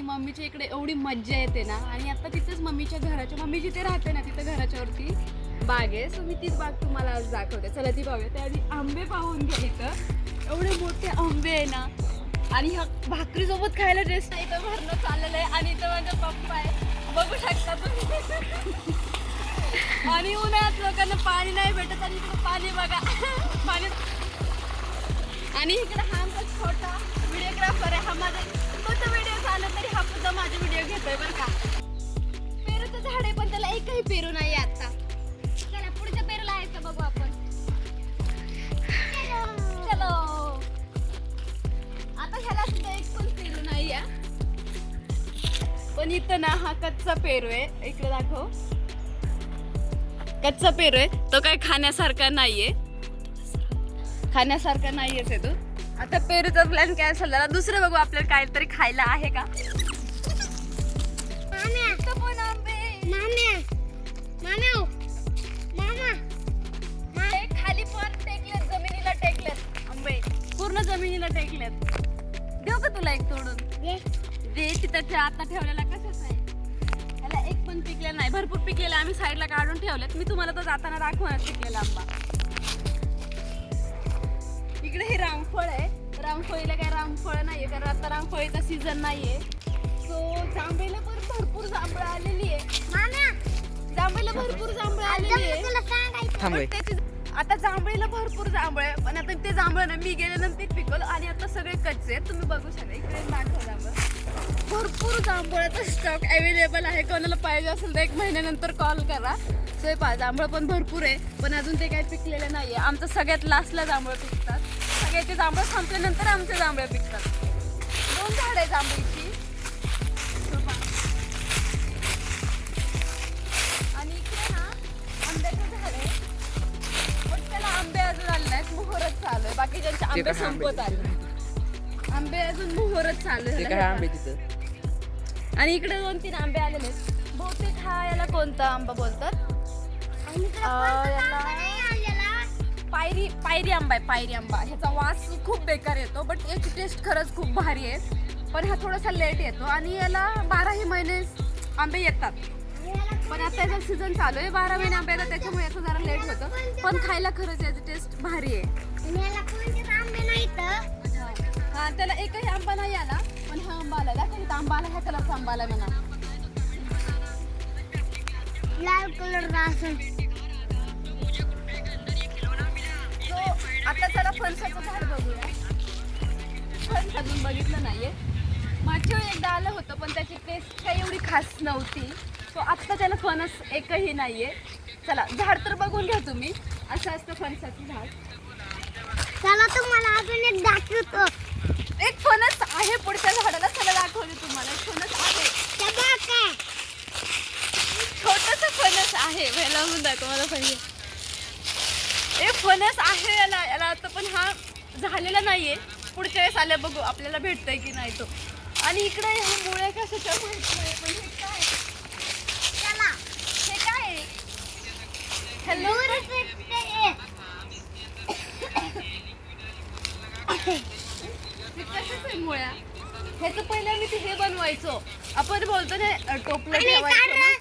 मम्मीच्या इकडे एवढी मज्जा येते ना. आणि आता तिथेच मम्मीच्या घराच्या, मम्मी जिथे राहते ना तिथं घराच्या वरती बाग आहे. सो मी तीच बाग तुम्हाला आज दाखवते. चला ती पाहूया. त्याआधी आंबे पाहून घ्या. इथं एवढे मोठे आंबे आहे ना. आणि ह्या भाकरी सोबत खायला टेस्ट आहे. इथं भरणं चाललेलं आहे. आणि इथं माझा पप्पा आहे, बघू शकता तुम्ही. आणि उन्हाळ्यात लोकांना पाणी नाही भेटत आणि इकडे पाणी बघा. पाणी. आणि इकडे हा आमचा छोटा व्हिडिओग्राफर आहे. हा माझा कोणता व्हिडिओ झाला तरी हा सुद्धा माझे व्हिडिओ घेतोय बरं का. पेरूचं झाड आहे पण त्याला एकही पेरू नाही आता. चला पुढच्या पेरूला आहे का बघू आपण. चलो. आता ह्याला सुद्धा एक पण पेरू नाही आहे. पण इथं ना हा कच्चा पेरू आहे. इकडे दाखव. कच्चा पेरू आहे. तो काय खाण्यासारखा नाहीये. खाण्यासारखा नाहीयेच आहे तो. आता पेरूचा प्लॅन कॅन्सल झाला. दुसरं बघू आपल्याला काहीतरी खायला आहे का. खाली पण टेकलेत, जमिनीला टेकलेत आंबे. पूर्ण जमिनीला टेकलेत. देऊ का तुला एक तोडून. दे तिथं आता ठेवलेला कशाच आहे. याला एक पण पिकलेला नाही. भरपूर पिकलेला आम्ही साईडला काढून ठेवलेत. मी तुम्हाला तो जाताना दाखवणार पिकलेला आंबा. इकडे हे रामफळ आहे. रामफळीला काय रामफळ नाहीये कारण आता रामफळीचा सीझन नाहीये. सो जांभळीला पण भरपूर जांभळं आलेली आहे. जांभळीला भरपूर जांभळं आलेली आहे. आता जांभळीला भरपूर जांभळ आहे. पण आता ते जांभळं ना मी गेल्यानंतर पिकवलं. आणि आता सगळे कच्चे आहेत. तुम्ही बघू शकता. इकडे दाखव जांभळ. भरपूर जांभळाचा स्टॉक अवेलेबल आहे. कोणाला पाहिजे असेल तर 1 महिन्यानंतर कॉल करा. सोय पहा. जांभळ पण भरपूर आहे पण अजून ते काही पिकलेले नाहीये. आमचं सगळ्यात लास्टला जांभळ पिकतात. सगळ्याचे जांभळ संपल्यानंतर आमचे जांभळे पिकतात. 2 झाड आहे जांभळीची. आणि इकडे ना आंब्याचं झाड आहे. पण त्याला आंबे अजून आले नाहीत. मोहरच चालू आहे. बाकी ज्यांचे आंबे संपत आले. आंबे अजून मोहरच चालू आहे. आणि इकडे 2-3 आंबे आलेले आहेत. बहुतेक हा याला कोणता आंबा बोलतात. पायरी आंबा आहे. पायरी आंबा. ह्याचा वास खूप बेकार येतो बट याची टेस्ट खरंच खूप भारी आहे. पण हा थोडासा लेट येतो. आणि याला 12ही महिने आंबे येतात. पण आता याचा सीझन चालू आहे. 12 महिने आंबे येतात त्याच्यामुळे याचं जरा लेट होतं. पण खायला खरंच याची टेस्ट भारी आहे. हा त्याला एकही आंबा नाही आला. पण हा आंबा आला. दाखव आंबा आला. ह्या कलरचा आंबा आला म्हणा. लाल कलरचा असेल. आता चला फणसाचं झाड बघूया. फणस अजून बघितलं नाहीये. मागच्या वेळी एकदा आलं होतं पण त्याची टेस्ट काही एवढी खास नव्हती. सो आत्ता त्याला फणस एकही नाहीये. चला झाड तर बघून घ्या तुम्ही. असं असतं फणसाचं झाड. चला तुम्हाला अजून एक दाखवतो. एक फणस आहे पुढच्या झाडाला. चला दाखवते तुम्हाला. एक फणस आहे. छोटस फणस आहे. पहिला म्हणून दाखवायला पाहिजे. एक फणस आहे याला. आता पण हा झालेला नाहीये. पुढच्या वेळेस आल्या बघू आपल्याला भेटतंय की नाही तो. आणि इकडे ह्या मुळे कशाच्या माहिती नाही. पण हे काय. चला हे काय. हॅलो. कशाच आहे मुळ्या. ह्याचं पहिल्या मी हे बनवायचो. आपण बोलतो ना टोपलं ठेवायचं.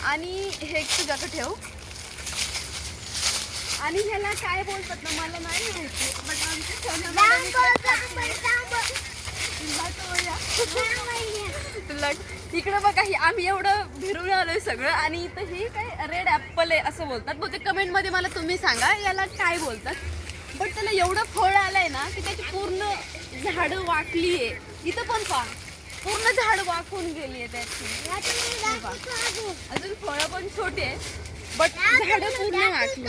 आणि हे तुझ्याकडे ठेव. आणि ह्याला काय बोलतात ना मला नाही माहिती. बट तुला इकडं बघा. ही आम्ही एवढं फिरून आलोय सगळं. आणि इथं ही काय रेड ॲपल आहे असं बोलतात. बहुतेक कमेंटमध्ये मला तुम्ही सांगा याला काय बोलतात. बट त्याला एवढं फळ आलंय ना की त्याची पूर्ण झाडं वाकली आहे. इथं पण पहा पूर्ण झाड वाकून गेली आहे त्याची. अजून फळं पण छोटे आहे बट झाडं पूर्ण वाकली.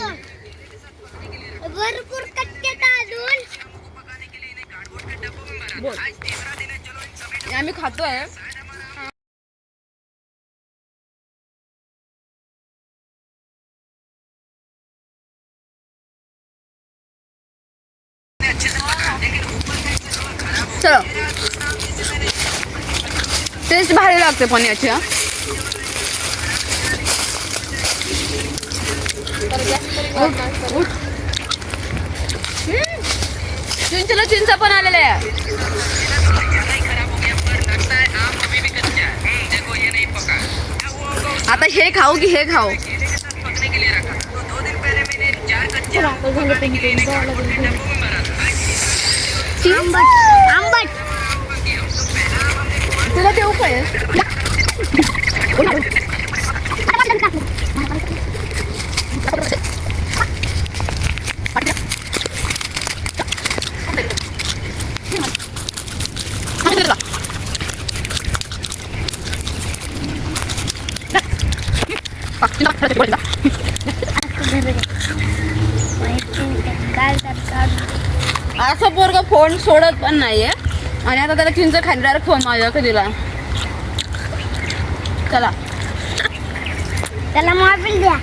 भरपूर कच्चे अजून. बोल. आम्ही खातोय. चलो टेस्ट भारी लागते पण याची. चिंचला चिंच पण आलेले आहे. आता हे खाऊ की हे खाऊ? आंबट तुला देऊ काय? असं पोरगा फोन सोडत पण नाहीये आणि आता त्याला चिंच खाल्ल्यावर फोन माझ्याकडे दिला. चला त्याला मोबाईल द्या.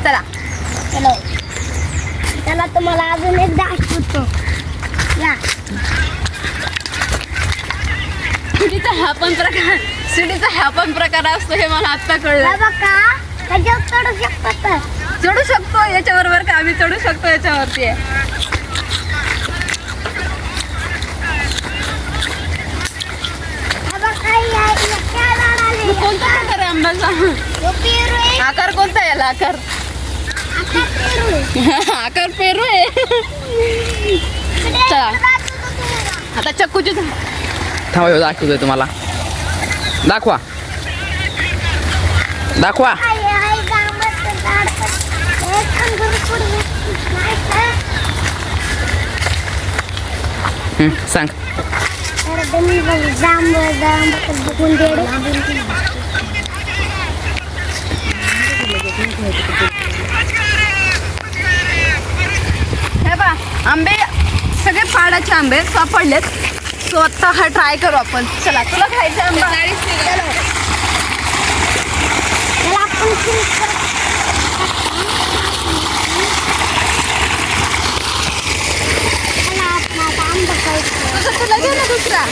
चला चलो त्याला तुम्हाला अजून एक दाखवतो. या सिडीचा हा पण प्रकार असतो हे मला आता कळलं. बघा त्याच्यावर चढू शकतात. चढू शकतो याच्याबरोबर का? आम्ही चढू शकतो याच्यावरती. कोणता प्रकार आहे आंब्याचा? आकार कोणता याला? आकार आकार पेरू आहे. चला आता चक्कूची थांबा दाखवतोय तुम्हाला. दाखवा दाखवा. सांग. हे बा आंबे सगळे पाडाचे आंबे सापडलेत. सो आता हा ट्राय करू आपण. चला तुला खायचं आंबा? तुला घे ना दुसरा.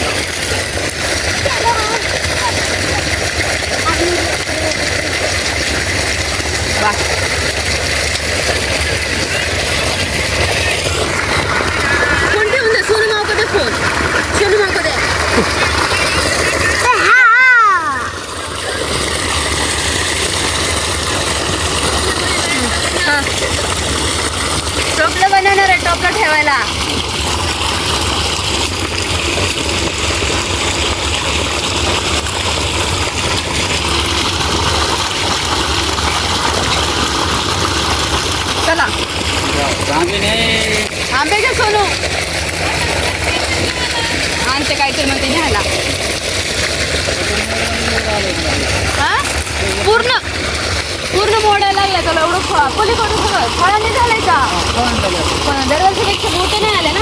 फोन ठेवून दे. सोनू मावको दे फोन. सोनू मावको दे. टोपलं बनवणार आहे. टोपलं ठेवायला. चला आंबे घे सोनू. आणते काहीतरी म्हणते घ्यायला. हा पूर्ण पूर्ण मोडायला लागलं त्याला. एवढं पलीकडून सगळं फळाने झालंय का? पण दरवर्षीपेक्षा मोठे नाही आले ना.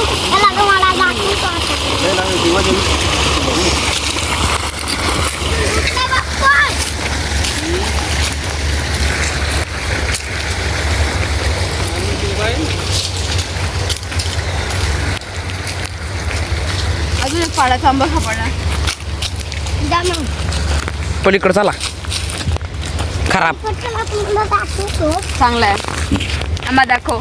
अजून एक पाडाचा आंबा सापडला. पलीकडे चला. खराब चांगला आहे आंबा. दाखव.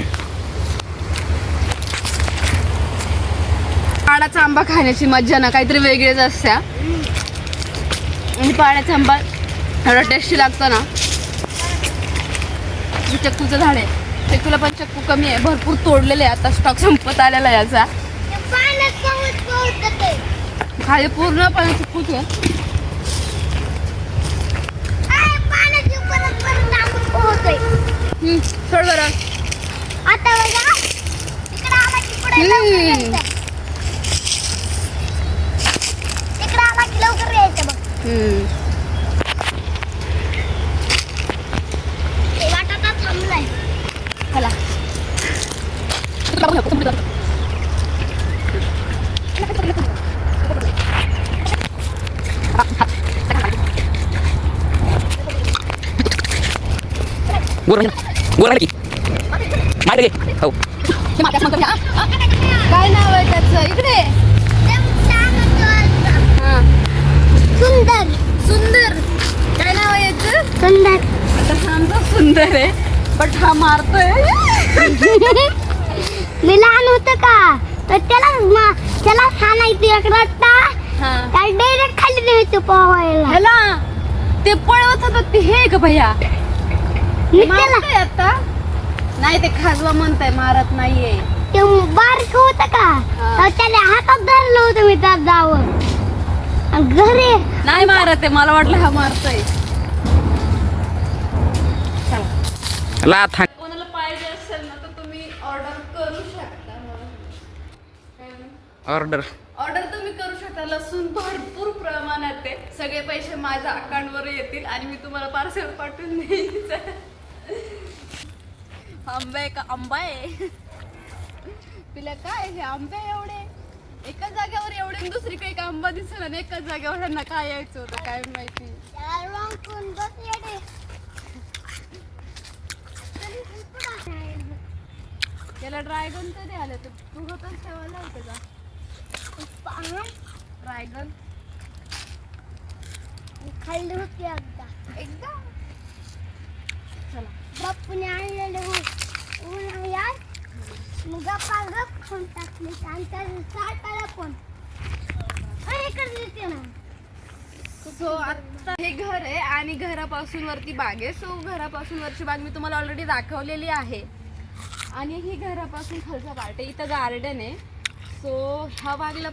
पाडाचा आंबा खाण्याची मज्जा ना काहीतरी वेगळीच असते. आणि पाडाचा आंबा एवढा टेस्टी लागतो ना. चक्कूचं झाड आहे. चक्कूला पण चक्कू कमी आहे. भरपूर तोडलेले आहे. आता स्टॉक संपत आलेला आहे याचा. खाली पूर्ण पण चक्कूच आहे. सोड बरं. आता बघा तिकडे आला की पुढे तिकडे आला की लवकर यायचं बघ. वाटाता थांबलाय. चला गोरा की मारे हो. काय नाव आहे त्याचं? इकडे सुंदर सुंदर. काय नाव आहे याचं? सुंदर. आता हा आमचा सुंदर आहे बट हा मारतोय. मी लहान तर त्याला खाणायचं एक रट्टा हा त्याला डायरेक्ट खाली न्यायचं पोहायला ह्याला ते पळवत होतं ते हे का भैया त्याला मारतंय आता नाही ते खाजवा म्हणताय मारत नाहीये ते बारीक होतं का तर त्याला हातात धरलं होतं मी त्यात जावं आणि घरी नाही मारत आहे मला वाटलं हा मारतोय लाथ हाण. कोणाला पाहिजे असेल ना तर तुम्ही ऑर्डर करू शकता ऑर्डर ऑर्डर तुम्ही करू शकता लसूण भरपूर प्रमाणात आहे सगळे पैसे माझ्या अकाउंटवर येतील आणि मी तुम्हाला पार्सल पाठवून देईन आंबा आहे का आंबा आहे तिला काय हे आंबे एवढे एका जागेवर एवढे आणि दुसरीकडे एक आंबा दिसला आणि एकाच जागेवर ह्यांना काय यायचं होतं काय माहिती त्याला ड्रॅगन कधी आलं तर तू होताच ठेवायला होतं का ड्रॅगन खाल्ली होती एकदा चला बापूने आणलेले यार मग गप्पा गप खाऊन टाकले आणि त्याचं साठाला पण अरे इकडे येते ना सो आता हे घर आहे आणि घरापासून वरती बाग आहे सो घरापासून वरची बाग मी तुम्हाला ऑलरेडी दाखवलेली आहे आणि ही घरापासून खालचा पार्ट आहे इथं गार्डन आहे सो ह्या बागेला